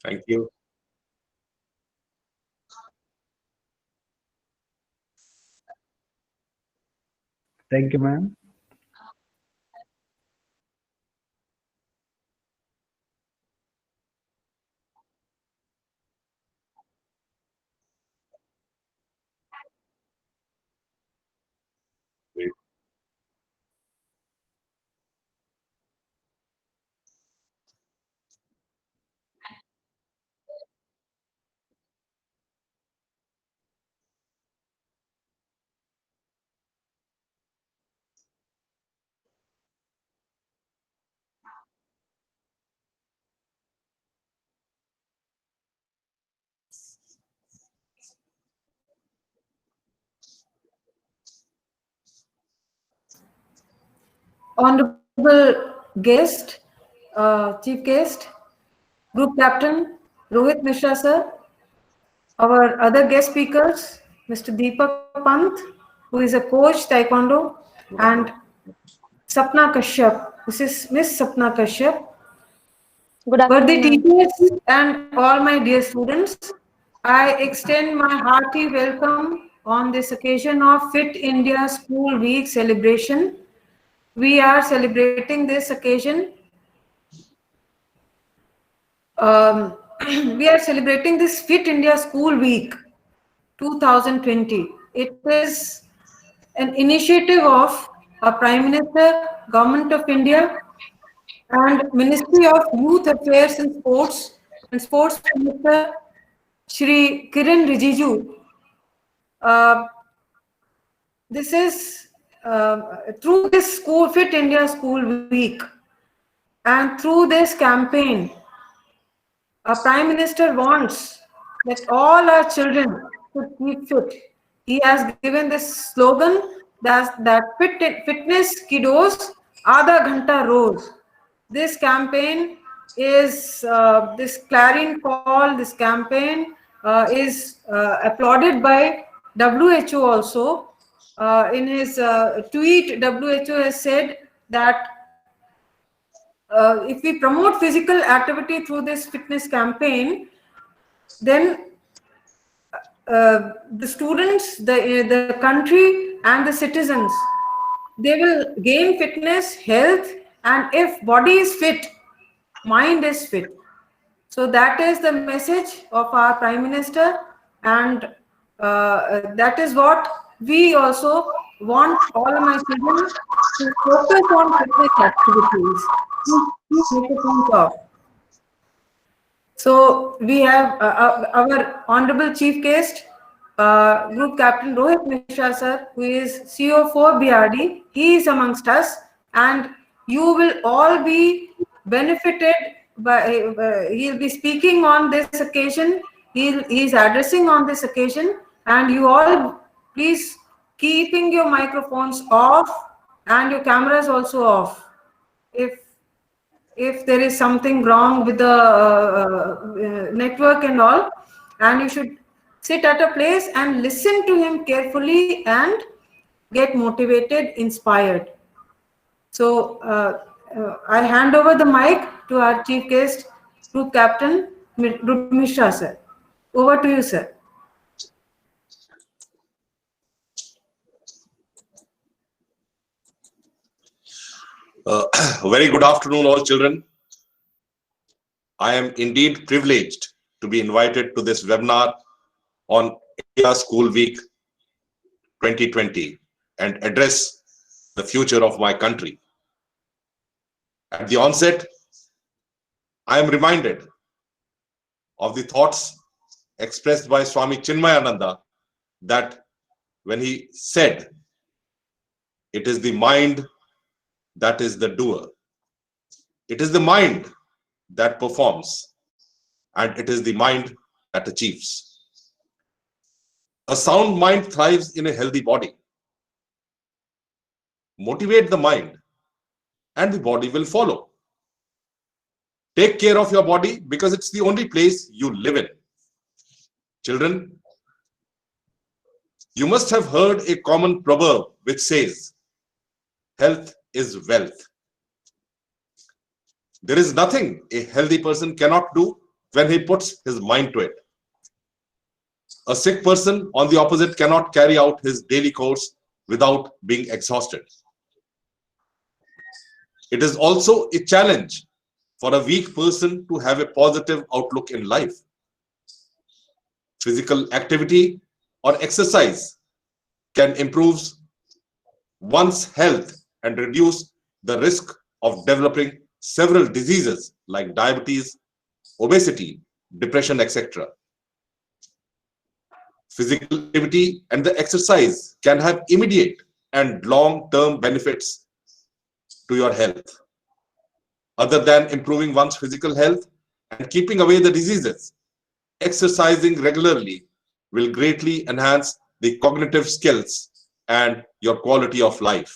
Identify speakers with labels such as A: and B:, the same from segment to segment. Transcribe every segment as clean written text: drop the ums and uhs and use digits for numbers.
A: Thank you.
B: Thank you, ma'am.
C: Honorable guest, chief guest, group captain Rohit Mishra sir, our other guest speakers, Mr. Deepak Pant, who is a coach taekwondo, and Sapna Kashyap. This is Miss Sapna Kashyap.
D: Good
C: Worthy
D: afternoon, ma'am.
C: teachers and all my dear students, I extend my hearty welcome on this occasion of Fit India School Week celebration. We are celebrating this occasion. We are celebrating this Fit India School Week 2020. It is an initiative of our Prime Minister, Government of India, and Ministry of Youth Affairs and Sports Minister Shri Kiran Rijiju. Uh, this is through this School Fit India School Week and through this campaign, our Prime Minister wants that all our children should keep fit. He has given this slogan that fitness kiddos, Aadha Ghanta Roz. This campaign is, this clarion call, this campaign is applauded by WHO also. In his tweet, WHO has said that if we promote physical activity through this fitness campaign, then the students, the country and the citizens, they will gain fitness, health, and if body is fit, mind is fit. So that is the message of our Prime Minister, and that is what we also want all of my children to focus on fitness activities. Please make a point of. So we have our Honorable Chief Guest, Group Captain Rohit Mishra sir, who is CEO for BRD. He is amongst us, and you will all be benefited by. He'll be speaking on this occasion. He's addressing on this occasion, and you all please keeping your microphones off and your cameras also off. If there is something wrong with the network and all, and you should sit at a place and listen to him carefully and get motivated, inspired. So I hand over the mic to our chief guest, Group Captain Rup Mishra sir. Over to you, sir.
A: Very good afternoon, all children. I am indeed privileged to be invited to this webinar on India School Week 2020 and address the future of my country. At the onset, I am reminded of the thoughts expressed by Swami Chinmayananda that when he said, "It is the mind that is the doer. It is the mind that performs, and it is the mind that achieves." A sound mind thrives in a healthy body. Motivate the mind, and the body will follow. Take care of your body because it's the only place you live in. Children, you must have heard a common proverb which says, "Health is wealth." There is nothing a healthy person cannot do when he puts his mind to it. A sick person, on the opposite, cannot carry out his daily course without being exhausted. It is also a challenge for a weak person to have a positive outlook in life. Physical activity or exercise can improve one's health and reduce the risk of developing several diseases like diabetes, obesity, depression, etc. Physical activity and the exercise can have immediate and long-term benefits to your health. Other than improving one's physical health and keeping away the diseases, exercising regularly will greatly enhance the cognitive skills and your quality of life.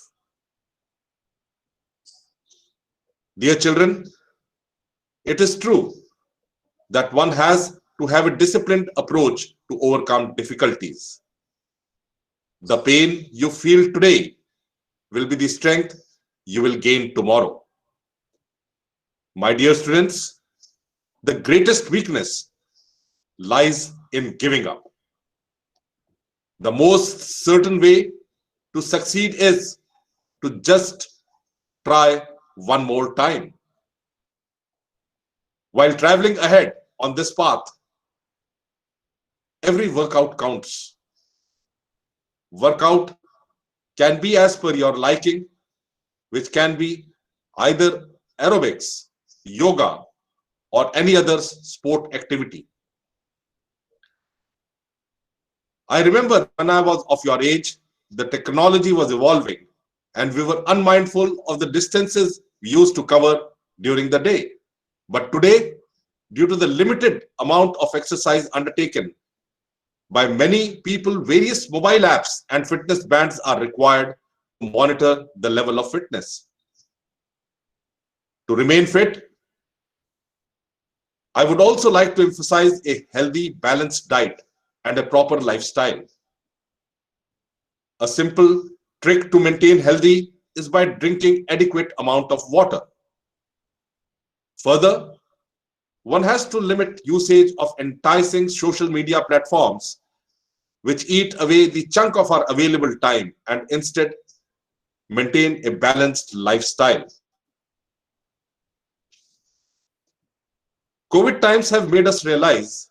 A: Dear children, it is true that one has to have a disciplined approach to overcome difficulties. The pain you feel today will be the strength you will gain tomorrow. My dear students, the greatest weakness lies in giving up. The most certain way to succeed is to just try one more time. While traveling ahead on this path, every workout counts. Workout can be as per your liking, which can be either aerobics, yoga, or any other sport activity. I remember when I was of your age, the technology was evolving and we were unmindful of the distances we used to cover during the day. But today, due to the limited amount of exercise undertaken by many people, various mobile apps and fitness bands are required to monitor the level of fitness. To remain fit, I would also like to emphasize a healthy, balanced diet and a proper lifestyle. A simple trick to maintain healthy is by drinking adequate amount of water. Further, one has to limit usage of enticing social media platforms which eat away the chunk of our available time and instead maintain a balanced lifestyle. COVID times have made us realize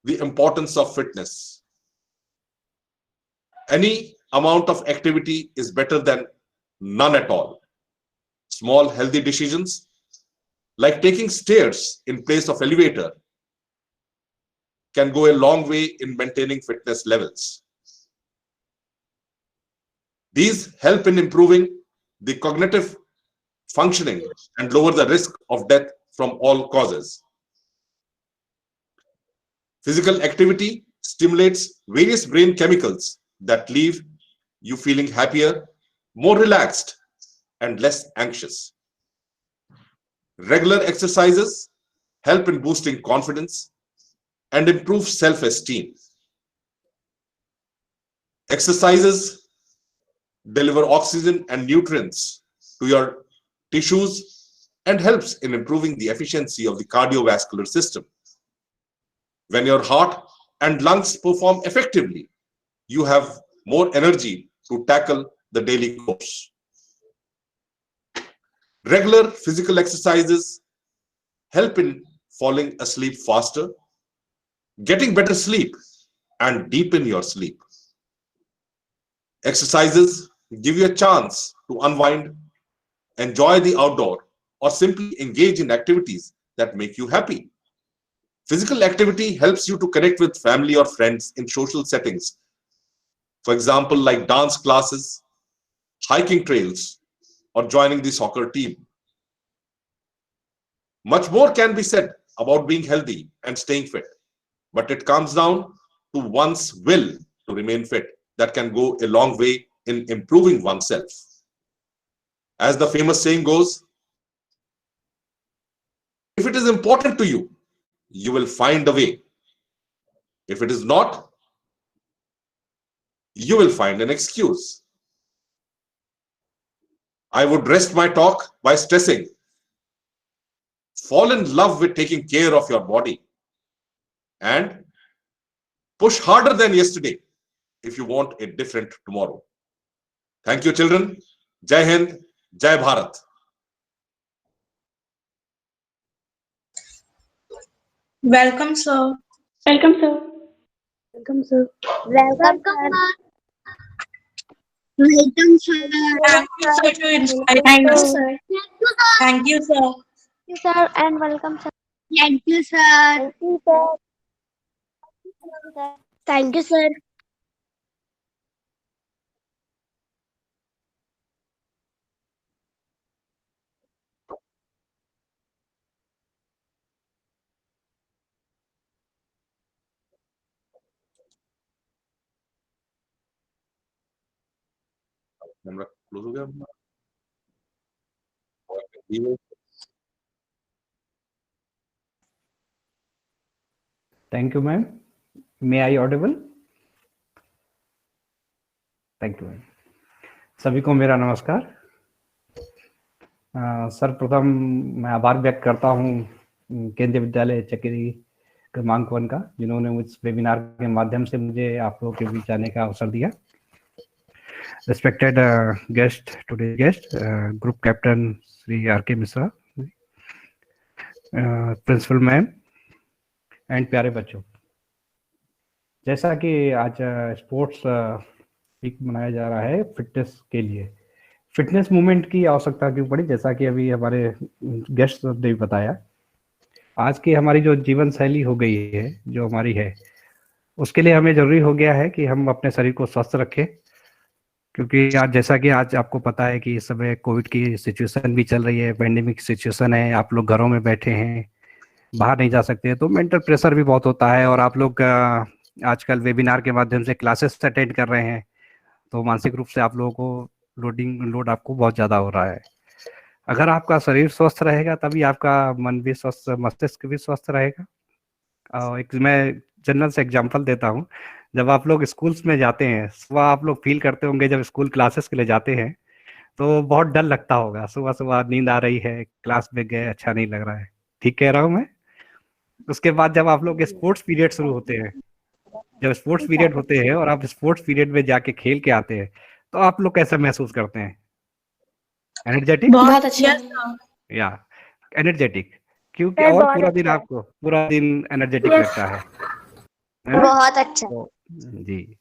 A: the importance of fitness. Any amount of activity is better than none at all. Small healthy decisions like taking stairs in place of elevator can go a long way in maintaining fitness levels. These help in improving the cognitive functioning and lower the risk of death from all causes. Physical activity stimulates various brain chemicals that leave you feeling happier, more relaxed, and less anxious. Regular exercises help in boosting confidence and improve self-esteem. Exercises deliver oxygen and nutrients to your tissues and helps in improving the efficiency of the cardiovascular system. When your heart and lungs perform effectively, you have more energy to tackle the daily course. Regular physical exercises help in falling asleep faster, getting better sleep, and deepen your sleep. Exercises give you a chance to unwind, enjoy the outdoor, or simply engage in activities that make you happy. Physical activity helps you to connect with family or friends in social settings. For example, like dance classes, hiking trails, or joining the soccer team. Much more can be said about being healthy and staying fit, but it comes down to one's will to remain fit that can go a long way in improving oneself. As the famous saying goes, if it is important to you, you will find a way. If it is not, you will find an excuse. I would rest my talk by stressing fall in love with taking care of your body, and push harder than yesterday if you want a different tomorrow. Thank you, children. Jai Hind, Jai Bharat.
D: Welcome, sir.
E: Welcome, sir.
F: Welcome, sir.
G: Welcome,
F: Welcome, sir.
D: Thank you, sir, to invite
E: Thank you,
D: us.
E: sir.
D: Thank you, sir.
G: Thank you, sir, and welcome, sir.
F: Thank you, sir.
G: Thank you, sir.
F: Thank you, sir.
A: Camera close हो गया अपना?
B: Thank you, ma'am. May I audible? Thank you, ma'am. सभी को मेरा नमस्कार। सर्वप्रथम मैं आभार व्यक्त करता हूँ केंद्रीय विद्यालय चकेरी क्रमांक 1 का, जिन्होंने इस वेबिनार के माध्यम से मुझे आप लोगों के बीच आने का अवसर दिया। Respected guest, today's guest, Group Captain Sri R.K. Misra, Principal Ma'am, and प्यारे बच्चों, जैसा कि आज स्पोर्ट्स वीक मनाया जा रहा है फिटनेस के लिए, फिटनेस मूवमेंट की आवश्यकता क्यों पड़ी, जैसा कि अभी हमारे गेस्ट ने भी बताया। आज की हमारी जो जीवन शैली हो गई है, जो हमारी है, उसके लिए हमें जरूरी हो गया है कि हम अपने शरीर को स्वस्थ रखें, क्योंकि आज जैसा कि आज आपको पता है कि इस समय कोविड की सिचुएशन भी चल रही है, पेंडेमिक सिचुएशन है, आप लोग घरों में बैठे हैं, बाहर नहीं जा सकते, तो मेंटल प्रेशर भी बहुत होता है। और आप लोग आजकल वेबिनार के माध्यम से क्लासेस अटेंड कर रहे हैं, तो मानसिक रूप से आप लोगों को लोड आपको बहुत ज़्यादा हो रहा है। अगर आपका शरीर स्वस्थ रहेगा तभी आपका मन भी स्वस्थ, मस्तिष्क भी स्वस्थ रहेगा। एक मैं जनरल से एग्जांपल देता हूँ। जब आप लोग स्कूल्स में जाते हैं, सुबह आप लोग फील करते होंगे जब स्कूल क्लासेस के लिए जाते हैं तो बहुत डर लगता होगा, सुबह सुबह नींद आ रही है, क्लास में गए, अच्छा नहीं लग रहा है, ठीक कह रहा हूँ मैं। उसके बाद जब आप लोग स्पोर्ट्स पीरियड शुरू होते हैं, जब स्पोर्ट्स पीरियड होते हैं और आप स्पोर्ट्स पीरियड में जाके खेल के आते हैं, तो आप लोग कैसा महसूस करते हैं? एनर्जेटिक?
E: बहुत अच्छा।
B: या एनर्जेटिक, क्योंकि और पूरा दिन आपको पूरा दिन एनर्जेटिक लगता है ना?
G: बहुत अच्छा।
B: जी,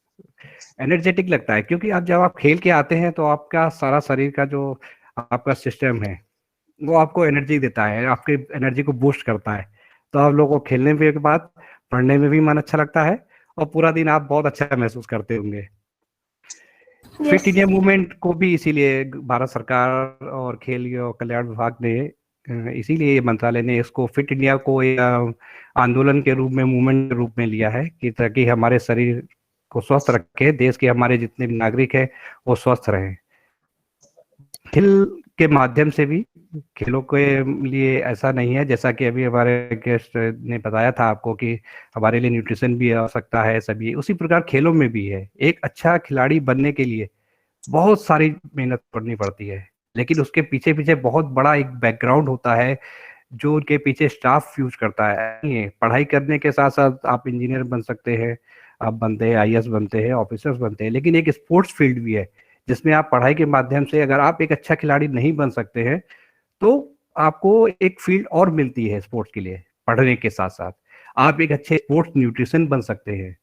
B: एनर्जेटिक लगता है, क्योंकि आप जब आप खेल के आते हैं तो आपका सारा शरीर का जो आपका सिस्टम है वो आपको एनर्जी देता है, आपकी एनर्जी को बूस्ट करता है। तो आप लोगों को खेलने के बाद पढ़ने में भी मन अच्छा लगता है और पूरा दिन आप बहुत अच्छा महसूस करते होंगे। फिट इंडिया मूवमेंट को भी इसीलिए भारत सरकार और खेल और कल्याण विभाग ने, इसीलिए मंत्रालय ने इसको फिट इंडिया को आंदोलन के रूप में, मूवमेंट के रूप में लिया है कि ताकि हमारे शरीर को स्वस्थ रखे, देश के हमारे जितने भी नागरिक हैं वो स्वस्थ रहें। खेल के माध्यम से भी, खेलों के लिए ऐसा नहीं है, जैसा कि अभी हमारे गेस्ट ने बताया था आपको कि हमारे लिए न्यूट्रिशन भी आवश्यकता है, सभी उसी प्रकार खेलों में भी है। एक अच्छा खिलाड़ी बनने के लिए बहुत सारी मेहनत करनी पड़ती है, लेकिन उसके पीछे पीछे बहुत बड़ा एक बैकग्राउंड होता है जो उनके पीछे स्टाफ यूज करता है। पढ़ाई करने के साथ साथ आप इंजीनियर बन सकते हैं, आप बनते हैं IAS बनते हैं, ऑफिसर्स बनते हैं, लेकिन एक स्पोर्ट्स फील्ड भी है जिसमें आप पढ़ाई के माध्यम से, अगर आप एक अच्छा खिलाड़ी नहीं बन सकते हैं तो आपको एक फील्ड और मिलती है स्पोर्ट्स के लिए। पढ़ने के साथ साथ आप एक अच्छे स्पोर्ट्स न्यूट्रिशन बन सकते हैं।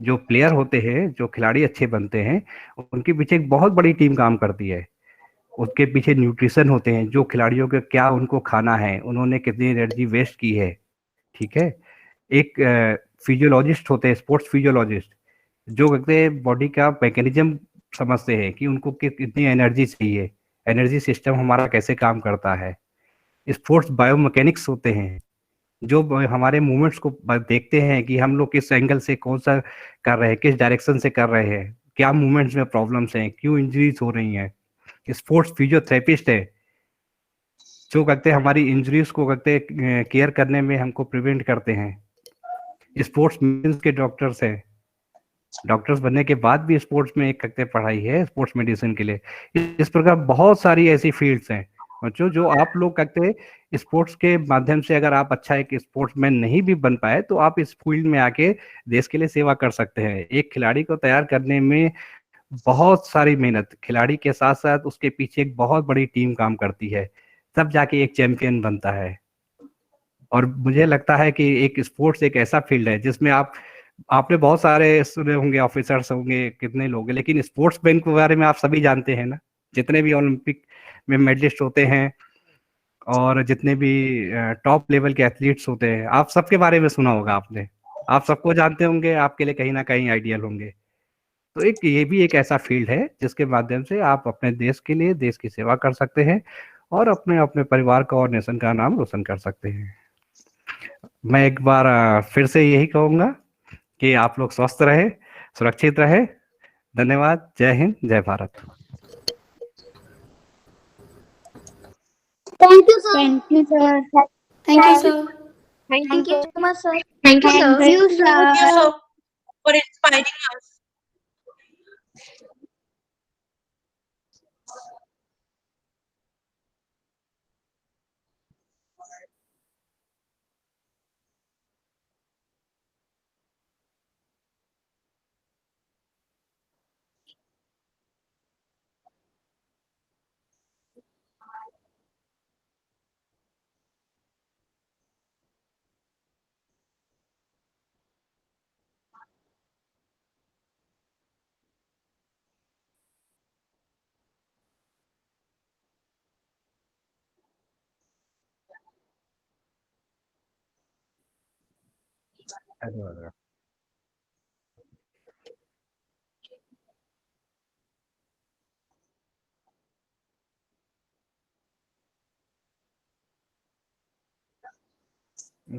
B: जो प्लेयर होते हैं, जो खिलाड़ी अच्छे बनते हैं, उनके पीछे एक बहुत बड़ी टीम काम करती है। उसके पीछे न्यूट्रिशन होते हैं, जो खिलाड़ियों के क्या उनको खाना है, उन्होंने कितनी एनर्जी वेस्ट की है, ठीक है। एक फिजियोलॉजिस्ट होते हैं, स्पोर्ट्स फिजियोलॉजिस्ट, जो कहते हैं बॉडी का मैकेनिज्म समझते हैं कि उनको कितनी एनर्जी चाहिए, एनर्जी सिस्टम हमारा कैसे काम करता है। स्पोर्ट्स बायोमैकेनिक्स होते हैं, जो हमारे मूवमेंट्स को देखते हैं कि हम लोग किस एंगल से कौन सा कर रहे हैं, किस डायरेक्शन से कर रहे हैं, क्या मूवमेंट्स में प्रॉब्लम्स हैं, क्यों इंजरीज हो रही हैं। स्पोर्ट्स फिजियोथेरेपिस्ट है, जो कहते हैं हमारी इंजरीज को कहते केयर करने में हमको प्रिवेंट करते हैं। स्पोर्ट्स मेडिसिन के डॉक्टर्स हैं, डॉक्टर्स बनने के बाद भी स्पोर्ट्स में एक कहते पढ़ाई है स्पोर्ट्स मेडिसिन के लिए। इस प्रकार बहुत सारी ऐसी फील्ड्स हैं बच्चों, जो आप लोग करते हैं स्पोर्ट्स के माध्यम से, अगर आप अच्छा एक स्पोर्ट्समैन नहीं भी बन पाए तो आप इस फील्ड में आके देश के लिए सेवा कर सकते हैं। एक खिलाड़ी को तैयार करने में बहुत सारी मेहनत, खिलाड़ी के साथ साथ उसके पीछे एक बहुत बड़ी टीम काम करती है, तब जाके एक चैंपियन बनता है। और मुझे लगता है कि एक स्पोर्ट्स एक ऐसा फील्ड है जिसमें आपने बहुत सारे सुने होंगे, ऑफिसर्स होंगे, कितने लोग हैं, लेकिन स्पोर्ट्समैन के बारे में आप सभी जानते हैं ना, जितने भी ओलंपिक में मेडलिस्ट होते हैं और जितने भी टॉप लेवल के एथलीट्स होते हैं, आप सबके बारे में सुना होगा आपने, आप सबको जानते होंगे, आपके लिए कहीं ना कहीं आइडियल होंगे। तो एक ये भी एक ऐसा फील्ड है जिसके माध्यम से आप अपने देश के लिए देश की सेवा कर सकते हैं और अपने अपने परिवार का और नेशन का नाम रोशन कर सकते हैं। मैं एक बार फिर से यही कहूंगा कि आप लोग स्वस्थ रहे, सुरक्षित रहे। धन्यवाद। जय हिंद, जय Bharat.
F: Thank you, sir.
G: Thank you, sir.
D: Thank you, sir.
G: Thank you so much, sir.
F: Thank you, sir.
D: Thank you, sir, for inspiring us.
B: धन्यवाद।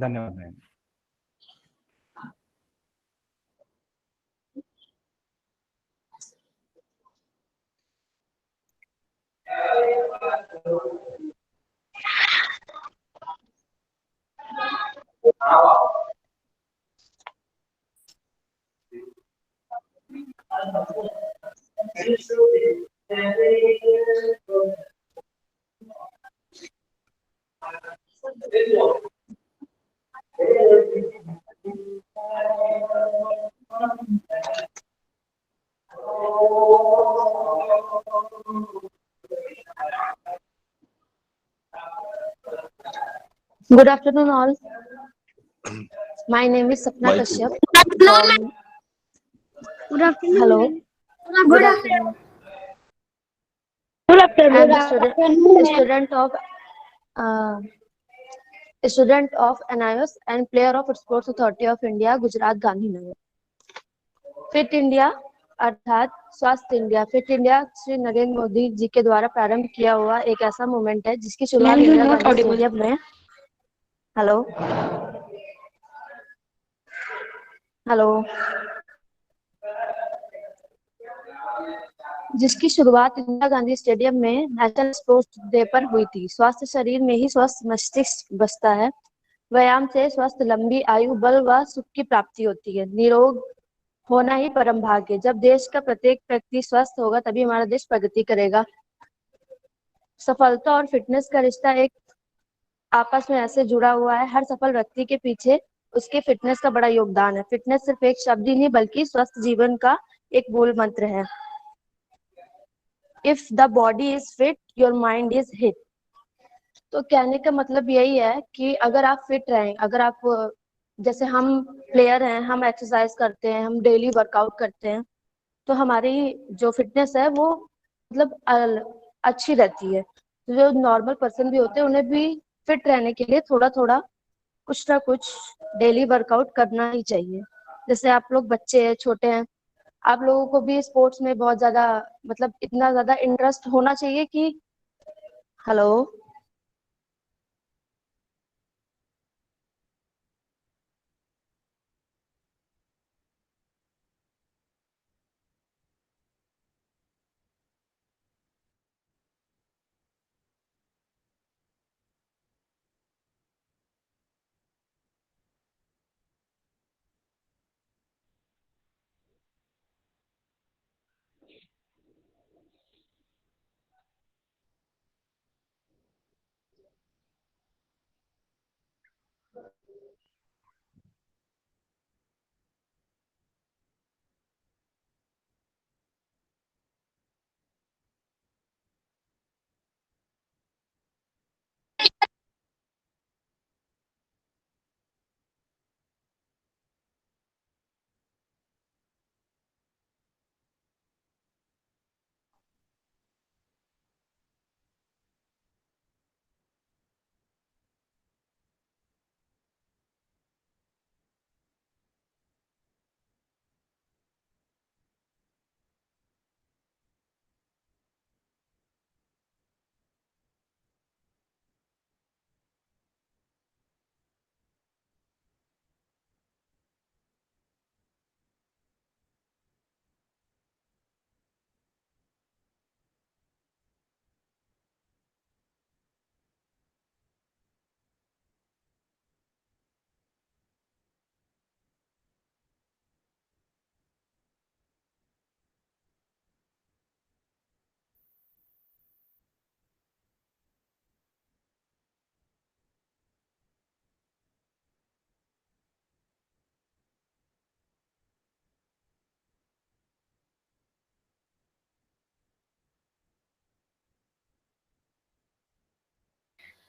B: धन्यवाद ma'am.
G: Good afternoon, all. My name is Sapna
A: Mic.
G: Kashyap.
F: Good afternoon.
G: Hello.
F: Good afternoon.
G: I am uh, a student of NIOS and player of Sports Authority of India, Gujarat Gandhinagar. Fit India अर्थात स्वास्थ्य India, fit India Shri Narendra Modi ji के द्वारा प्रारंभ किया हुआ एक ऐसा movement है जिसकी शुरुआत इंदिरा गांधी स्टेडियम में हेलो जिसकी शुरुआत इंदिरा गांधी स्टेडियम में नेशनल स्पोर्ट्स डे पर हुई थी। स्वस्थ शरीर में ही स्वस्थ मस्तिष्क बसता है। व्यायाम से स्वस्थ लंबी आयु, बल व सुख की प्राप्ति होती है। निरोग होना ही परम भाग्य। जब देश का प्रत्येक व्यक्ति स्वस्थ होगा तभी हमारा देश प्रगति करेगा। सफलता और फिटनेस का रिश्ता एक आपस में ऐसे जुड़ा हुआ है। हर सफल व्यक्ति के पीछे उसके फिटनेस का बड़ा योगदान है। फिटनेस सिर्फ एक शब्द ही नहीं बल्कि स्वस्थ जीवन का एक मूल मंत्र है। If the body is fit your mind is hit. तो कहने का मतलब यही है कि अगर आप फिट रहें, अगर आप जैसे हम प्लेयर हैं, हम एक्सरसाइज करते हैं, हम डेली वर्कआउट करते हैं, तो हमारी जो फिटनेस है वो मतलब अच्छी रहती है। तो जो नॉर्मल पर्सन भी होते हैं उन्हें भी फिट रहने के लिए थोड़ा थोड़ा कुछ ना कुछ डेली वर्कआउट करना ही चाहिए। जैसे आप लोग बच्चे हैं, छोटे हैं, आप लोगों को भी स्पोर्ट्स में बहुत ज्यादा मतलब इतना ज्यादा इंटरेस्ट होना चाहिए कि हेलो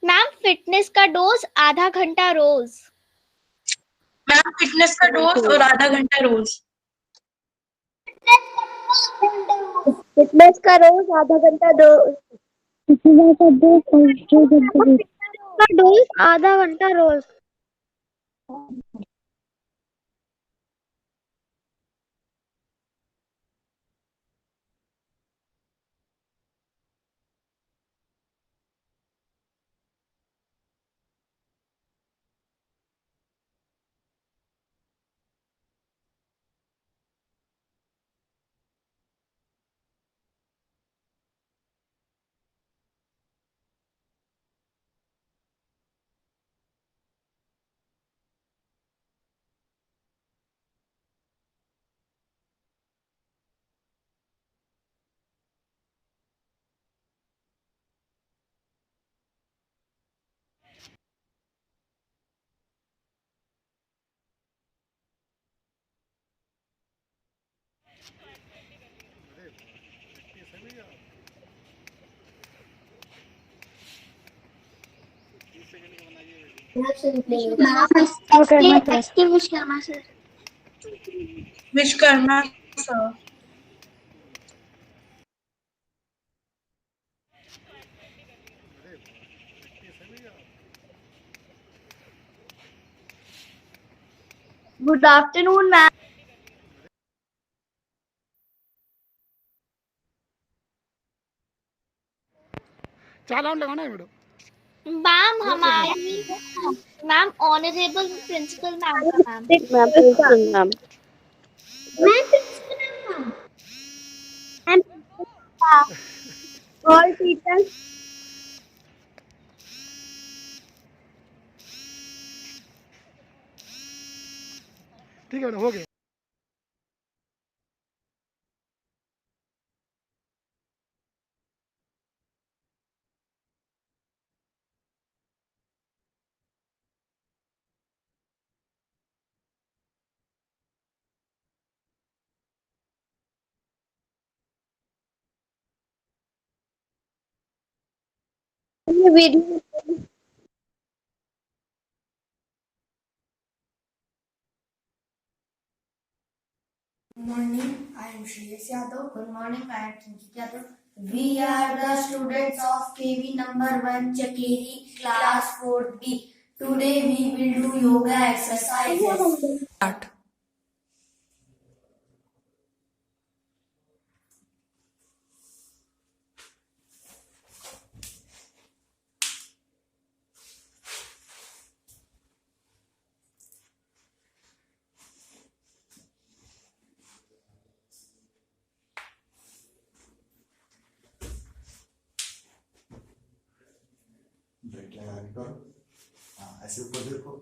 F: मैम फिटनेस का डोज आधा घंटा रोज।
D: मैम फिटनेस का डोज और आधा घंटा रोज।
E: फिटनेस का रोज आधा घंटा दो। का डोज आधा घंटा रोज।
D: Vishwakarma sir.
E: Good afternoon ma'am.
F: Ma'am हमारी मैम ऑनरेबल प्रिंसिपल मैम का ma'am.
E: Ma'am principal ma'am. All teachers.
H: ठीक है हो गया।
E: ये video
I: Good morning, I am Shreyas Yadav. Good morning, I am Kinkit Yadav. We are the students of KV number 1 Chakeri, class 4D. Today we will do yoga exercises. Start.
J: Break लगाने करो। हाँ ऐसे ऊपर देखो।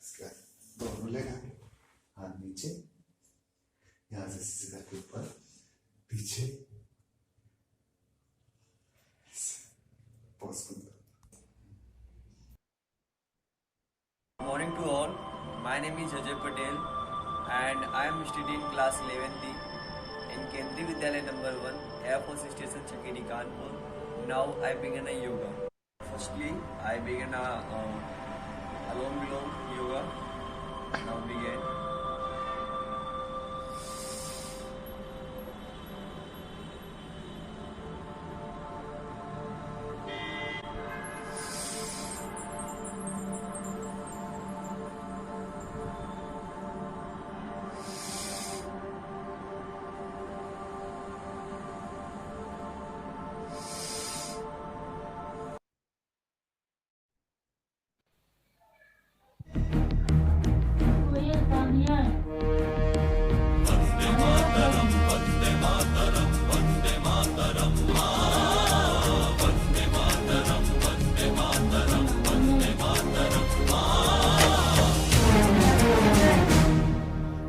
J: इसके बाद दोनों लेगा हाथ नीचे, यहाँ से सीधा के ऊपर पीछे पॉज करो।
K: Morning to all. My name is Ajay Patel and I am studying class 11th in Kendriya Vidyalaya number 1, Air Force Station Chakeri Kanpur. Now I begin a yoga. Firstly, I begin a along yoga. Now begin.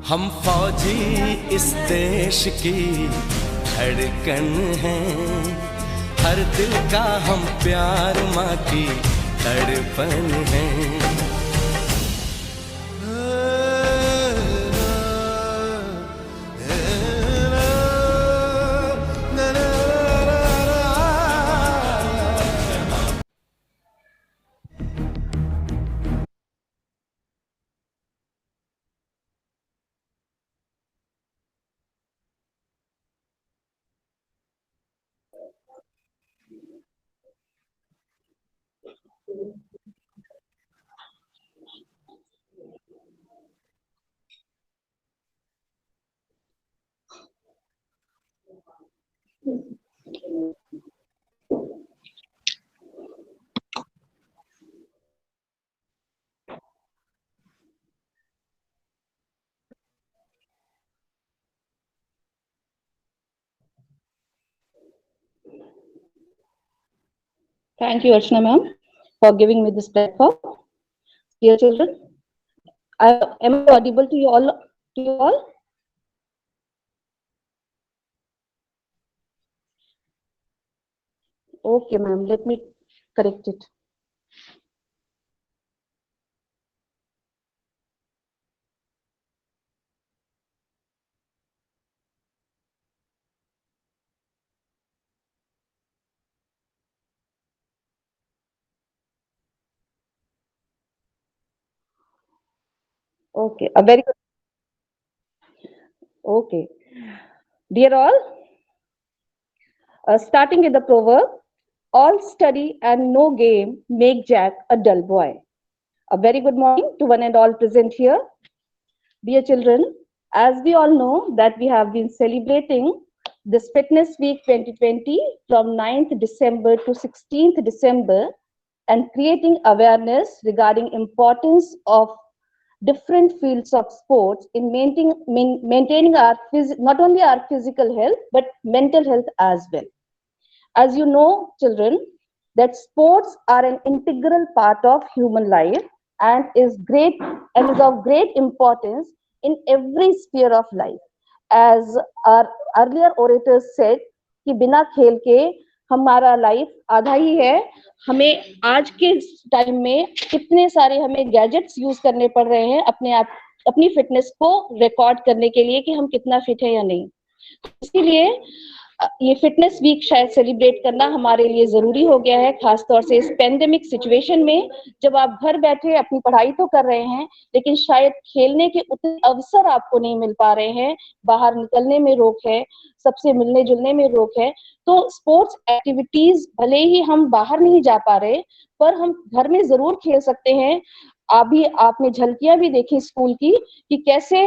L: हम फौजी इस देश की धड़कन हैं, हर दिल का हम प्यार माँ की तड़पन है।
M: Thank you, Archana ma'am, for giving me this platform. Dear children, am I audible to you all? Okay, ma'am. Let me correct it. Okay, a very good. Okay, dear all, starting with the proverb, all study and no game make Jack a dull boy. A very good morning to one and all present here. Dear children, as we all know that we have been celebrating this Fitness Week 2020 from 9th December to 16th December and creating awareness regarding importance of different fields of sports in maintaining our not only our physical health but mental health as well. As you know, children, that sports are an integral part of human life and is of great importance in every sphere of life. As our earlier orators said, कि बिना खेल के हमारा life आधा ही है. हमें आज के टाइम में कितने सारे हमें गैजेट्स यूज करने पड़ रहे हैं अपनी फिटनेस को रिकॉर्ड करने के लिए कि हम कितना फिट है या नहीं. इसीलिए ये फिटनेस वीक शायद सेलिब्रेट करना हमारे लिए जरूरी हो गया है, खासतौर से इस पेंडेमिक सिचुएशन में जब आप घर बैठे अपनी पढ़ाई तो कर रहे हैं लेकिन शायद खेलने के उतने अवसर आपको नहीं मिल पा रहे हैं, बाहर निकलने में रोक है, सबसे मिलने जुलने में रोक है. तो स्पोर्ट्स एक्टिविटीज भले ही हम बाहर नहीं जा पा रहे पर हम घर में जरूर खेल सकते हैं. आपने झलकियां भी देखी स्कूल की कि कैसे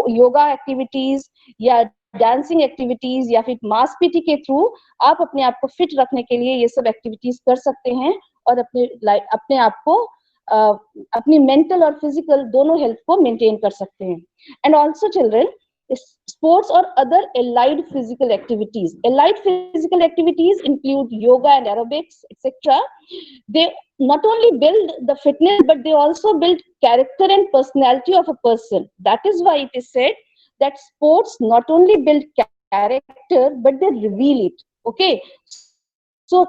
M: योगा एक्टिविटीज या डांसिंग एक्टिविटीज या फिर मास पीटी के थ्रू आप अपने आप को फिट रखने के लिए ये सब एक्टिविटीज कर सकते हैं और अपने आप को अपनी मेंटल और फिजिकल दोनों हेल्थ को मेंटेन कर सकते हैं. And also children, sports or other allied physical activities. Allied physical activities include yoga and aerobics, etc. They not only build the fitness, but they also build character and personality of a person. That is why it is said that sports not only build character, but they reveal it. Okay? So,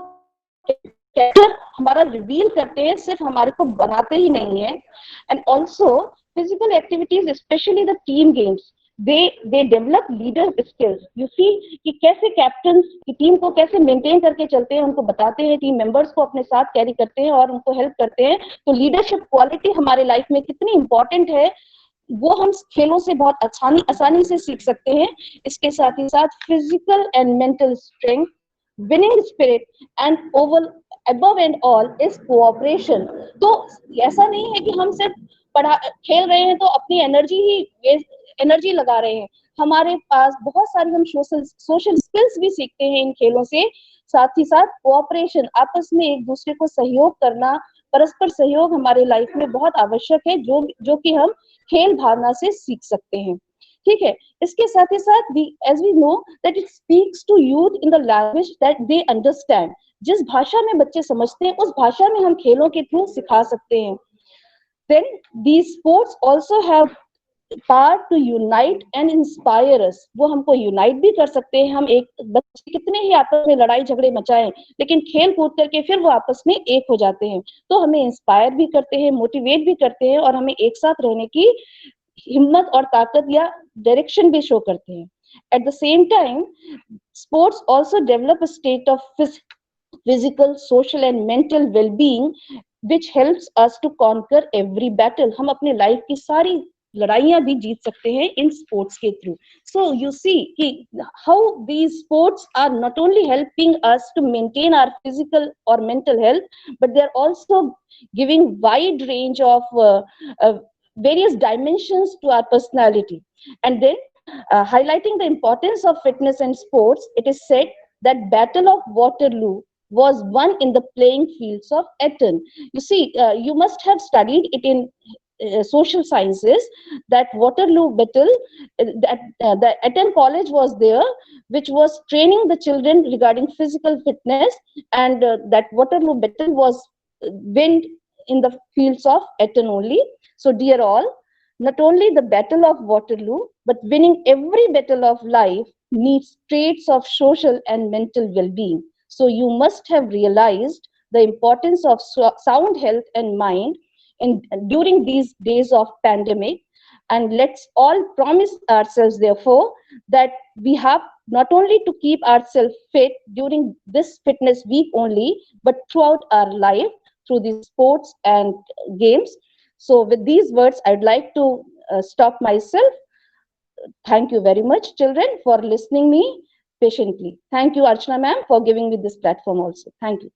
M: character हमारा reveal करते हैं, सिर्फ हमारे को बनाते ही नहीं है. And also, physical activities, especially the team games, they develop leader skills. You see कि कैसे कैप्टन की टीम को कैसे मेंटेन करके चलते हैं, उनको बताते हैं, टीम मेंबर्स को अपने साथ कैरी करते हैं और उनको हेल्प करते हैं. तो लीडरशिप क्वालिटी हमारे लाइफ में कितनी इंपॉर्टेंट है वो हम खेलों से बहुत आसानी से सीख सकते हैं. इसके साथ ही साथ physical and mental strength, winning spirit and above and all is cooperation. तो ऐसा नहीं है कि हम सिर्फ खेल रहे हैं तो अपनी एनर्जी लगा रहे हैं. हमारे पास बहुत सारी हम सोशल स्किल्स भी सीखते हैं इन खेलों से. साथ ही साथ कोऑपरेशन, आपस में एक दूसरे को सहयोग करना, परस्पर सहयोग हमारे लाइफ में बहुत आवश्यक है जो कि हम खेल भावना से सीख सकते हैं. ठीक है. इसके साथ ही साथ as we know that it speaks to youth in the language that they understand. जिस भाषा में बच्चे समझते हैं उस भाषा में हम खेलों के थ्रू सिखा सकते हैं. Then these sports also have power to unite and inspire us. वो हमको यूनाइट भी कर सकते हैं. हम एक बच्चे कितने ही आपस में लड़ाई झगड़े मचाएं लेकिन खेल कूद करके फिर वो आपस में एक हो जाते हैं तो हमें इंस्पायर भी करते हैं, मोटिवेट भी करते हैं और हमें एक साथ रहने की हिम्मत और ताकत या डायरेक्शन भी शो करते हैं. At the same time, sports also develop a state of physical, social and mental well-being which helps us to conquer every battle. हम अपने लाइफ की सारी लड़ाइयां भी जीत सकते हैं इन स्पोर्ट्स के थ्रू. So you see कि how these sports are not only helping us to maintain our physical or mental health, but they are also giving wide range of various dimensions to our personality. And then highlighting the importance of fitness and sports, it is said that Battle of Waterloo was won in the playing fields of Eton. You see, you must have studied it in social sciences, that Waterloo battle, the Eton College was there, which was training the children regarding physical fitness, and that Waterloo battle was won in the fields of Eton only. So dear all, not only the battle of Waterloo, but winning every battle of life needs traits of social and mental well-being. So you must have realized the importance of sound health and mind during these days of pandemic. And let's all promise ourselves, therefore, that we have not only to keep ourselves fit during this fitness week only, but throughout our life through these sports and games. So with these words, I'd like to stop myself. Thank you very much, children, for listening me patiently. Thank you, Archana ma'am, for giving me this platform also. Thank you.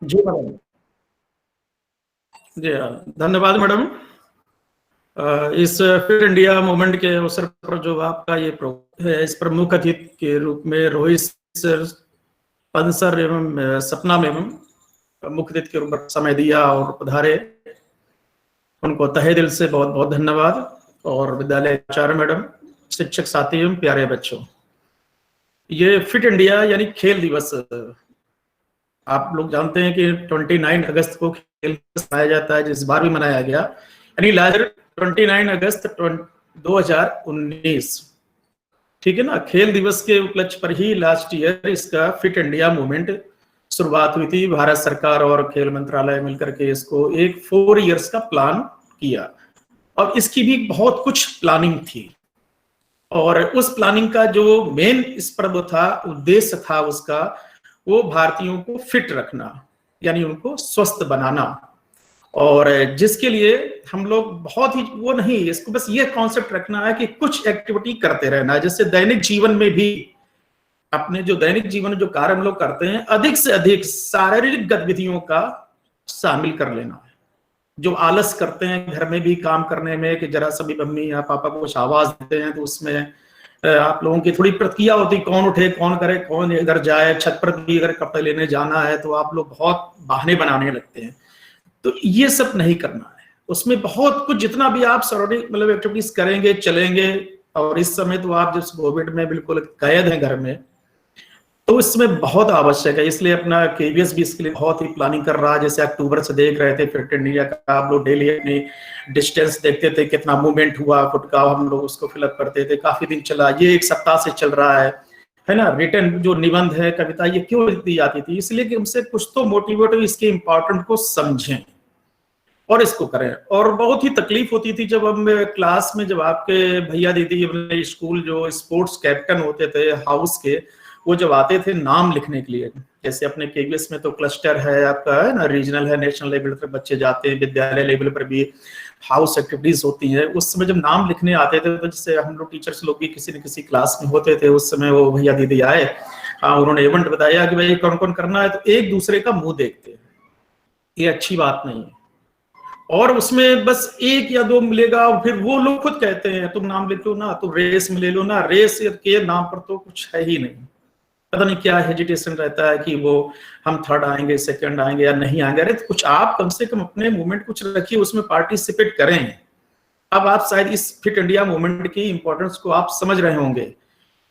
N: जी madam. जी हाँ, धन्यवाद madam. इस fit India movement के अवसर पर जो आपका ये प्रोग्राम है, इस प्रमुख अतिथि के रूप में रोहित सर, पद सर एवं सपना मैम मुख्य अतिथि के रूप में समय दिया और पधारे, उनको तहे दिल से बहुत बहुत धन्यवाद। और विद्यालय आचार्य मैडम, शिक्षक साथी एवं प्यारे बच्चों, ये फिट इंडिया यानी खेल दिवस, आप लोग जानते हैं कि 29 अगस्त को खेल दिवस मनाया जाता है, जिस बार भी मनाया गया, यानी लास्ट 29 अगस्त 2019, ठीक है ना। खेल दिवस के उपलक्ष्य पर ही लास्ट ईयर इसका फिट इंडिया मूवमेंट शुरुआत हुई थी। भारत सरकार और खेल मंत्रालय मिलकर के इसको एक 4 इयर्स का प्लान किया, और इसकी भी बहुत कुछ प्लानिंग थी। और उस प्लानिंग का जो मेन इस पर वो था, उद्देश्य था उसका, वो भारतीयों को फिट रखना, यानी उनको स्वस्थ बनाना। और जिसके लिए हम लोग बहुत ही वो नहीं, इसको बस ये कॉन्सेप्ट रखना है कि कुछ एक्टिविटी करते रहना है। जैसे दैनिक जीवन में भी, अपने जो दैनिक जीवन जो कार्य हम लोग करते हैं, अधिक से अधिक शारीरिक गतिविधियों का शामिल कर लेना है। जो आलस करते हैं घर में भी काम करने में, कि जरा सभी मम्मी या पापा को कुछ आवाज देते हैं तो उसमें आप लोगों की थोड़ी प्रतिक्रिया होती, कौन उठे, कौन करे, कौन इधर जाए, छत पर भी अगर कपड़े लेने जाना है तो आप लोग बहुत बहाने बनाने लगते हैं। तो ये सब नहीं करना है। उसमें बहुत कुछ, जितना भी आप सराउंडिंग मतलब एक्टिविटीज करेंगे, चलेंगे, और इस समय तो आप जब कोविड में बिल्कुल कैद हैं घर में, तो इसमें बहुत आवश्यक है। इसलिए अपना केवीएस भी इसके लिए बहुत ही प्लानिंग कर रहा है। जैसे अक्टूबर से देख रहे थे फिट इंडिया का, आप लोग डेली अपनी डिस्टेंस देखते थे, कितना मूवमेंट हुआ फुट का, हम लोग उसको फिलअप करते थे। काफी दिन चला, ये 1 सप्ताह से चल रहा है ना। रिटर्न जो निबंध है, कविता, ये क्यों दी जाती थी? इसलिए कि हमसे कुछ तो मोटिवेट हो, इसके इम्पोर्टेंट को समझें और इसको करें। और बहुत ही तकलीफ होती थी जब हम क्लास में, जब आपके भैया दीदी अपने स्कूल जो स्पोर्ट्स कैप्टन होते थे हाउस के, वो जब आते थे नाम लिखने के लिए, जैसे अपने केवीएस में तो क्लस्टर है आपका, है ना, रीजनल है, नेशनल लेवल पर बच्चे जाते हैं, विद्यालय लेवल पर भी हाउस एक्टिविटीज होती है। उस समय जब नाम लिखने आते थे, तो जैसे हम लोग टीचर्स लोग भी किसी न किसी क्लास में होते थे, उस समय वो भैया दीदी आए, हाँ, उन्होंने इवेंट बताया कि भाई कौन कौन करना है, तो एक दूसरे का मुंह देखते हैं, ये अच्छी बात नहीं है। और उसमें बस 1 या 2 मिलेगा, फिर वो लोग खुद कहते हैं तुम नाम लिख लो ना, तुम रेस में ले लो ना। रेस के नाम पर तो कुछ है ही नहीं, पता नहीं क्या हेजिटेशन रहता है कि वो हम 3rd आएंगे, 2nd आएंगे या नहीं आएंगे। अरे तो कुछ आप कम से कम अपने मूवमेंट कुछ रखिए, उसमें पार्टिसिपेट करें। अब आप शायद इस फिट इंडिया मूवमेंट की इंपॉर्टेंस को आप समझ रहे होंगे।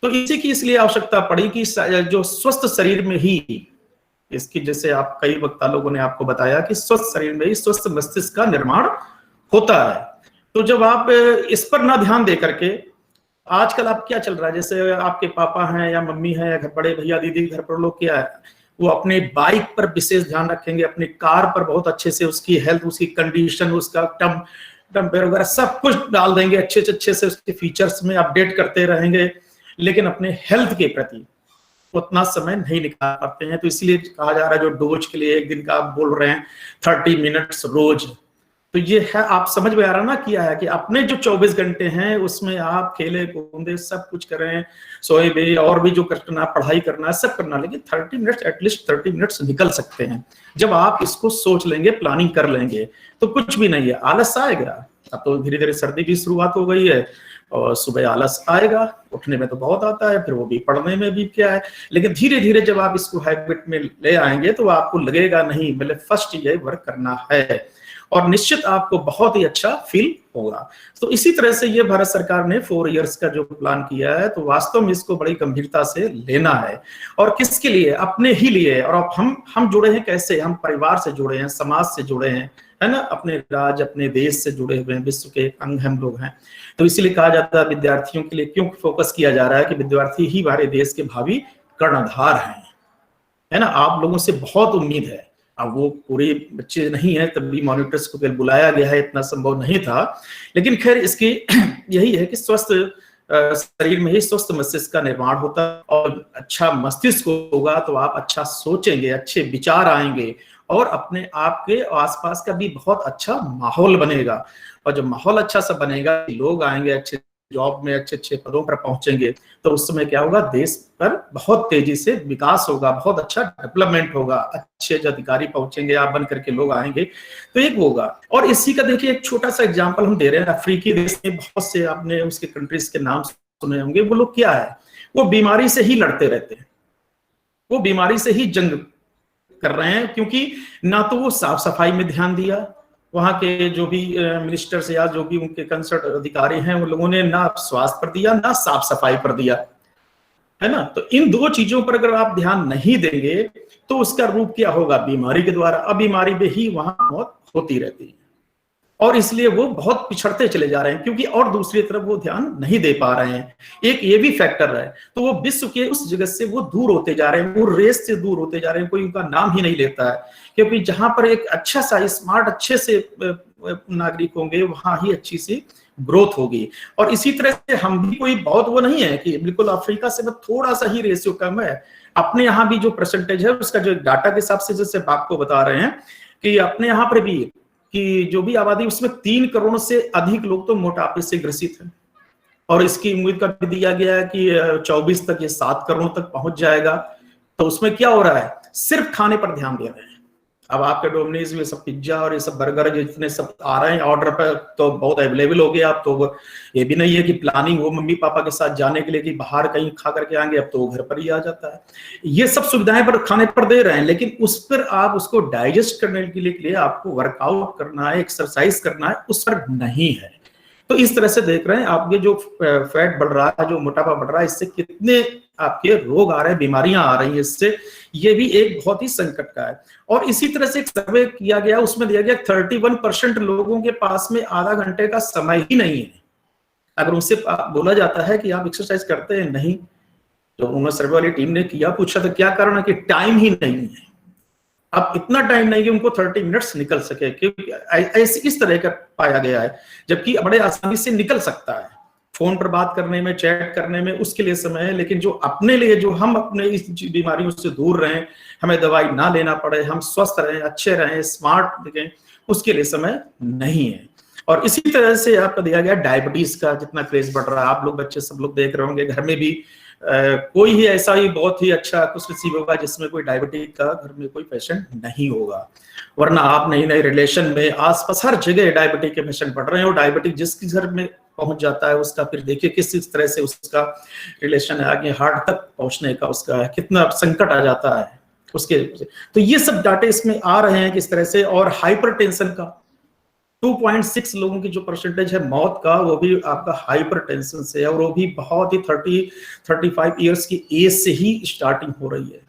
N: तो इसी की इसलिए आवश्यकता पड़ी कि जो स्वस्थ शरीर में ही इसकी जैसे आप कई वक्ता लोगों ने आपको बताया कि स्वस्थ शरीर में ही स्वस्थ मस्तिष्क का निर्माण होता है। तो जब आप इस पर ना ध्यान दे करके, आजकल आप क्या चल रहा है, जैसे आपके पापा हैं या मम्मी हैं या घर बड़े भैया दीदी घर पर लोग क्या है, वो अपने बाइक पर विशेष ध्यान रखेंगे, अपनी कार पर बहुत अच्छे से उसकी हेल्थ, उसकी कंडीशन, उसका टेम्पर वगैरह सब कुछ डाल देंगे, अच्छे से उसके फीचर्स में अपडेट करते रहेंगे, लेकिन अपने हेल्थ के प्रति उतना समय नहीं निकाल पाते हैं। तो इसलिए कहा जा रहा है जो डोज के लिए एक दिन का आप बोल रहे हैं 30 मिनट्स रोज, तो ये है, आप समझ में आ रहा ना किया है कि अपने जो 24 घंटे हैं उसमें आप खेले कूदे सब कुछ करें, सोए भी और भी जो करना, पढ़ाई करना, सब करना, लेकिन 30 मिनट्स एटलीस्ट 30 मिनट्स निकल सकते हैं। जब आप इसको सोच लेंगे, प्लानिंग कर लेंगे, तो कुछ भी नहीं है, आलस आएगा। अब तो धीरे धीरे सर्दी की शुरुआत हो गई है और सुबह आलस आएगा, उठने में तो बहुत आता है, फिर वो भी पढ़ने में भी क्या है, लेकिन धीरे धीरे जब आप इसको हैबिट में ले आएंगे तो आपको लगेगा नहीं, मतलब फर्स्ट ये वर्क करना है, और निश्चित आपको बहुत ही अच्छा फील होगा। तो इसी तरह से ये भारत सरकार ने 4 इयर्स का जो प्लान किया है, तो वास्तव में इसको बड़ी गंभीरता से लेना है। और किसके लिए? अपने ही लिए। और अब हम जुड़े हैं कैसे? हम परिवार से जुड़े हैं, समाज से जुड़े हैं, है ना, अपने राज्य, अपने देश से जुड़े हुए हैं, विश्व के अंग हम लोग हैं। तो इसीलिए कहा जाता है विद्यार्थियों के लिए क्यों फोकस किया जा रहा है कि विद्यार्थी ही हमारे देश के भावी कर्णधार हैं, है ना। आप लोगों से बहुत उम्मीद है। अब वो पूरे बच्चे नहीं है, तभी मॉनिटर्स को बुलाया गया है, इतना संभव नहीं था, लेकिन खैर इसकी यही है कि स्वस्थ शरीर में ही स्वस्थ मस्तिष्क का निर्माण होता है, और अच्छा मस्तिष्क होगा तो आप अच्छा सोचेंगे, अच्छे विचार आएंगे, और अपने आप के आसपास का भी बहुत अच्छा माहौल बनेगा। और जब माहौल अच्छा सा बनेगा, लोग आएंगे, अच्छे जॉब में अच्छे पदों पर पहुंचेंगे, तो उस समय क्या होगा, देश पर बहुत तेजी से विकास होगा, बहुत अच्छा डेवलपमेंट होगा, अच्छे अधिकारी पहुंचेंगे, आप बन करके लोग आएंगे, तो एक होगा। और इसी का देखिए एक छोटा सा एग्जांपल हम दे रहे हैं, अफ्रीकी देश में बहुत से आपने उसके कंट्रीज के नाम सुने होंगे। वो लोग क्या है, वो बीमारी से ही लड़ते रहते हैं, वो बीमारी से ही जंग कर रहे हैं, क्योंकि ना तो वो साफ सफाई में ध्यान दिया, वहां के जो भी मिनिस्टर्स या जो भी उनके कंसर्ट अधिकारी हैं, उन लोगों ने ना स्वास्थ्य पर दिया, ना साफ सफाई पर दिया, है ना। तो इन दो चीजों पर अगर आप ध्यान नहीं देंगे तो उसका रूप क्या होगा, बीमारी के द्वारा। अब बीमारी में ही वहां मौत होती रहती है, और इसलिए वो बहुत पिछड़ते चले जा रहे हैं, क्योंकि और दूसरी तरफ वो ध्यान नहीं दे पा रहे हैं। एक ये भी फैक्टर है, तो वो विश्व के उस जगत से वो दूर होते जा रहे हैं, वो रेस से दूर होते जा रहे हैं, कोई उनका नाम ही नहीं लेता है, क्योंकि जहां पर एक अच्छा सा स्मार्ट अच्छे से नागरिक होंगे, वहां ही अच्छी सी ग्रोथ होगी। और इसी तरह से हम भी कोई बहुत वो नहीं है कि बिल्कुल अफ्रीका से थोड़ा सा ही रेशियो कम है, अपने यहाँ भी जो परसेंटेज है उसका जो डाटा के हिसाब से जैसे आपको बता रहे हैं कि अपने यहाँ पर भी कि जो भी आबादी उसमें 3 करोड़ से अधिक लोग तो मोटापे से ग्रसित हैं, और इसकी उम्मीद कर दिया गया है कि 24 तक ये 7 करोड़ तक पहुंच जाएगा। तो उसमें क्या हो रहा है, सिर्फ खाने पर ध्यान दे रहे हैं। अब आपके डोमिनोज में सब पिज्जा और ये सब बर्गर जितने सब आ रहे हैं ऑर्डर पर, तो बहुत अवेलेबल हो गया। अब तो ये भी नहीं है कि प्लानिंग हो मम्मी पापा के साथ जाने के लिए कि बाहर कहीं खा करके आएंगे, अब तो घर पर ही आ जाता है। ये सब सुविधाएं पर खाने पर दे रहे हैं, लेकिन उस पर आप उसको डाइजेस्ट करने के लिए आपको वर्कआउट करना है, एक्सरसाइज करना है, उस पर नहीं है। तो इस तरह से देख रहे हैं आप, ये जो फैट बढ़ रहा है, जो मोटापा बढ़ रहा है, इससे कितने आपके रोग आ रहे हैं, बीमारियां आ रही हैं इससे, ये भी एक बहुत ही संकट का है। और इसी तरह से एक सर्वे किया गया, उसमें दिया गया 31% लोगों के पास में आधा घंटे का समय ही नहीं है। अगर उनसे बोला जाता है कि आप एक्सरसाइज करते हैं, नहीं, तो उन्होंने सर्वे वाली टीम ने किया, पूछा तो क्या कारण है कि टाइम ही नहीं है। अब इतना टाइम नहीं कि उनको 30 मिनट्स निकल सके, क्योंकि ऐसे इस तरह का पाया गया है, जबकि बड़े आसानी से निकल सकता है। फोन पर बात करने में, चैट करने में उसके लिए समय है, लेकिन जो अपने लिए, जो हम अपने इस बीमारियों से दूर रहें, हमें दवाई ना लेना पड़े, हम स्वस्थ रहें, अच्छे रहें, स्मार्ट दिखें, उसके लिए समय नहीं है। और इसी तरह से आपका दिया गया डायबिटीज का जितना क्रेज बढ़ रहा है, आप लोग बच्चे सब लोग देख रहे होंगे, घर में भी कोई ही ऐसा ही बहुत ही अच्छा कुछ नसीब होगा जिसमें कोई डायबिटीज का घर में कोई पेशेंट नहीं होगा, वरना आप नई नई रिलेशन में आसपास हर जगह डायबिटीज के पेशेंट बढ़ रहे हैं। और डायबिटीज जिसके घर में पहुंच जाता है उसका फिर देखिए किस तरह से उसका रिलेशन है आगे हार्ट तक पहुंचने का, उसका कितना संकट आ जाता है उसके। तो ये सब डाटे इसमें आ रहे हैं किस तरह से। और हाइपरटेंशन का 2.6 लोगों की जो परसेंटेज है मौत का, वो भी आपका हाइपरटेंशन से है, और वो भी बहुत ही 30-35 इयर्स की एज से ही स्टार्टिंग हो रही है।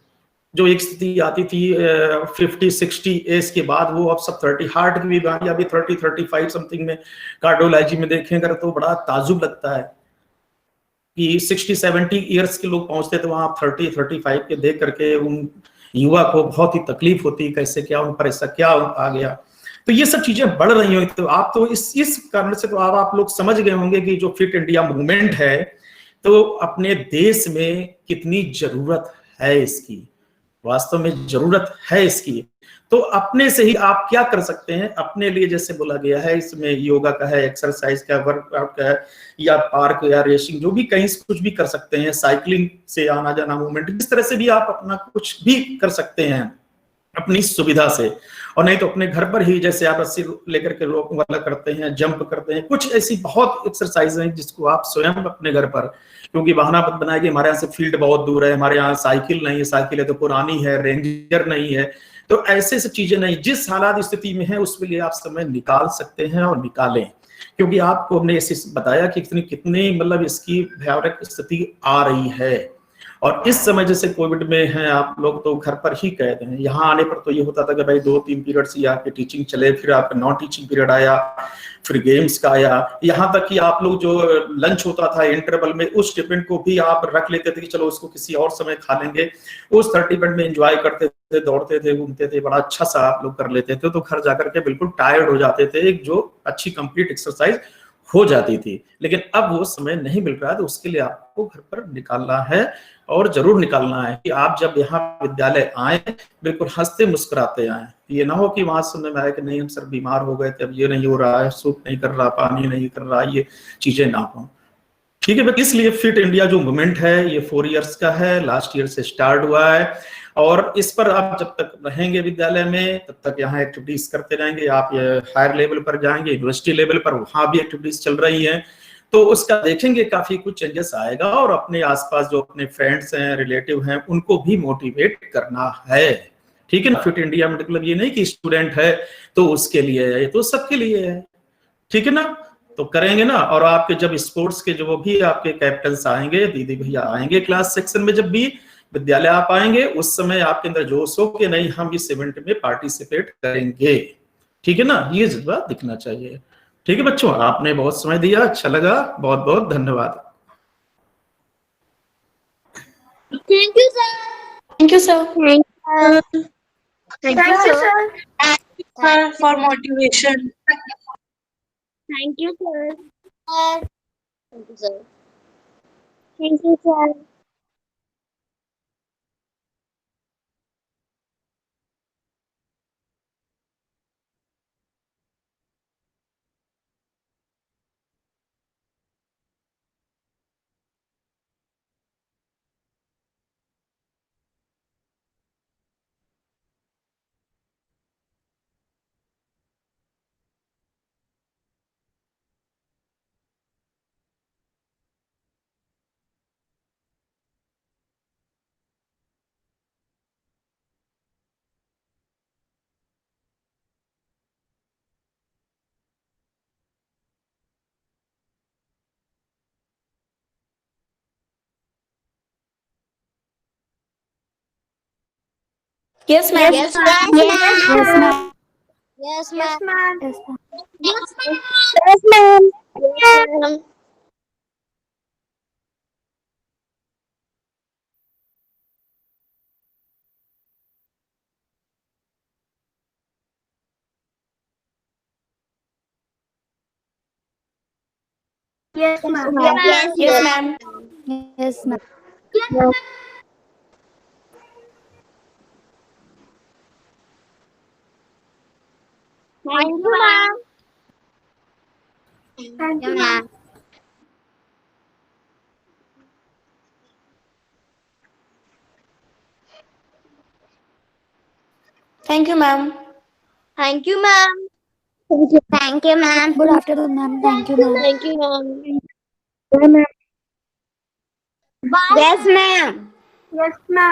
N: जो एक स्थिति आती थी 50-60 एज के बाद, वो अब सब 30, हार्ट की बीमारी अभी 30-35 समथिंग में कार्डियोलॉजी में देखें अगर तो बड़ा ताजुब लगता है कि 60-70 ईयर्स के लोग पहुंचते थे वहां 30-35 के देख करके उन युवा को बहुत ही तकलीफ होती, कैसे क्या उन पर ऐसा क्या आ गया। तो ये सब चीजें बढ़ रही हो, तो आप तो इस कारण से तो आप लोग समझ गए होंगे कि जो फिट इंडिया मूवमेंट है तो अपने देश में कितनी जरूरत है इसकी, वास्तव में जरूरत है इसकी। तो अपने से ही आप क्या कर सकते हैं अपने लिए, जैसे बोला गया है इसमें योगा का है, एक्सरसाइज का, वर्कआउट का है, या पार्क या रेसिंग, जो भी कहीं कुछ भी कर सकते हैं, साइकिलिंग से आना जाना मूवमेंट, इस तरह से भी आप अपना कुछ भी कर सकते हैं अपनी सुविधा से। और नहीं तो अपने घर पर ही जैसे आप रस्सी लेकर के रोक वाला करते हैं, जंप करते हैं, कुछ ऐसी बहुत एक्सरसाइज हैं जिसको आप स्वयं अपने घर पर, क्योंकि बहाना मत बनाए कि हमारे यहाँ से फील्ड बहुत दूर है, हमारे यहाँ साइकिल नहीं है, साइकिल है तो पुरानी है, रेंजर नहीं है, तो ऐसे सब चीजें नहीं, जिस हालात स्थिति में है उसके लिए आप समय निकाल सकते हैं और निकालें। क्योंकि आपको हमने ऐसे बताया कि कितनी मतलब इसकी भयावह स्थिति आ रही है। और इस समय जैसे कोविड में है आप लोग तो घर पर ही कैद हैं। यहाँ आने पर तो ये होता था कि भाई 2-3 पीरियड्स ही आपके टीचिंग चले, फिर आपका नॉन टीचिंग पीरियड आया, फिर गेम्स का आया, यहाँ तक कि आप लोग जो लंच होता था इंटरवल में, उस टिफिन को भी आप रख लेते थे कि चलो उसको किसी और समय खा लेंगे। उस 30 मिनट में एंजॉय करते थे, दौड़ते थे, घूमते थे, बड़ा अच्छा सा आप लोग कर लेते थे। तो घर जाकर के बिल्कुल टायर्ड हो जाते थे, एक जो अच्छी कंप्लीट एक्सरसाइज हो जाती थी। लेकिन अब वो समय नहीं मिल रहा है, तो उसके लिए आपको घर पर निकालना है और जरूर निकालना है कि आप जब यहाँ विद्यालय आए बिल्कुल हंसते मुस्कुराते आए। ये ना हो कि वहां सुनने में आए कि नहीं हम सर बीमार हो गए थे, अब ये नहीं हो रहा है, सूप नहीं कर रहा, पानी नहीं कर रहा, ये चीजें ना हो। ठीक है, इसलिए फिट इंडिया जो मूवमेंट है ये 4 इयर्स का है, लास्ट ईयर से स्टार्ट हुआ है। और इस पर आप जब तक रहेंगे विद्यालय में तब तक यहाँ एक्टिविटीज करते रहेंगे। आप ये हायर लेवल पर जाएंगे, यूनिवर्सिटी लेवल पर, वहां भी एक्टिविटीज चल रही हैं, तो उसका देखेंगे काफी कुछ चेंजेस आएगा। और अपने आसपास जो अपने फ्रेंड्स हैं, रिलेटिव हैं, उनको भी मोटिवेट करना है। ठीक है ना, फिट इंडिया मतलब ये नहीं कि स्टूडेंट है तो उसके लिए है, ये तो सबके लिए है। ठीक है ना, तो करेंगे ना। और आपके जब स्पोर्ट्स के जो भी आपके कैप्टन्स आएंगे, दीदी भैया आएंगे क्लास सेक्शन में, जब भी विद्यालय आप आएंगे उस समय आपके अंदर जोश हो कि नहीं हम इस इवेंट में पार्टिसिपेट करेंगे। ठीक है ना, ये जज्बा दिखना चाहिए। ठीक है बच्चों, आपने बहुत समय दिया, अच्छा लगा, बहुत बहुत धन्यवाद।
F: Thank you, sir.
D: Thank you, sir.
F: Thank you, sir.
D: Sir, for motivation.
F: Thank you, sir. Thank you, sir. Thank you, sir.
D: Yes, ma'am.
F: Yes, ma'am.
D: Yes, ma'am.
F: Yes, ma'am.
E: Yes, ma'am.
F: Yes, ma'am.
E: Yes, ma'am.
F: Yes, ma'am.
E: Yes, ma'am.
F: Yes, ma'am.
E: Yes, ma'am.
F: Thank you, ma'am.
E: Thank you, ma'am.
D: Thank you, ma'am.
F: Thank you, ma'am.
E: Thank you.
F: Thank you, ma'am.
E: Good afternoon, ma'am. Thank you, ma'am.
F: Thank you, ma'am.
E: Bye, ma'am.
F: Yes, ma'am.
E: Yes, ma'am.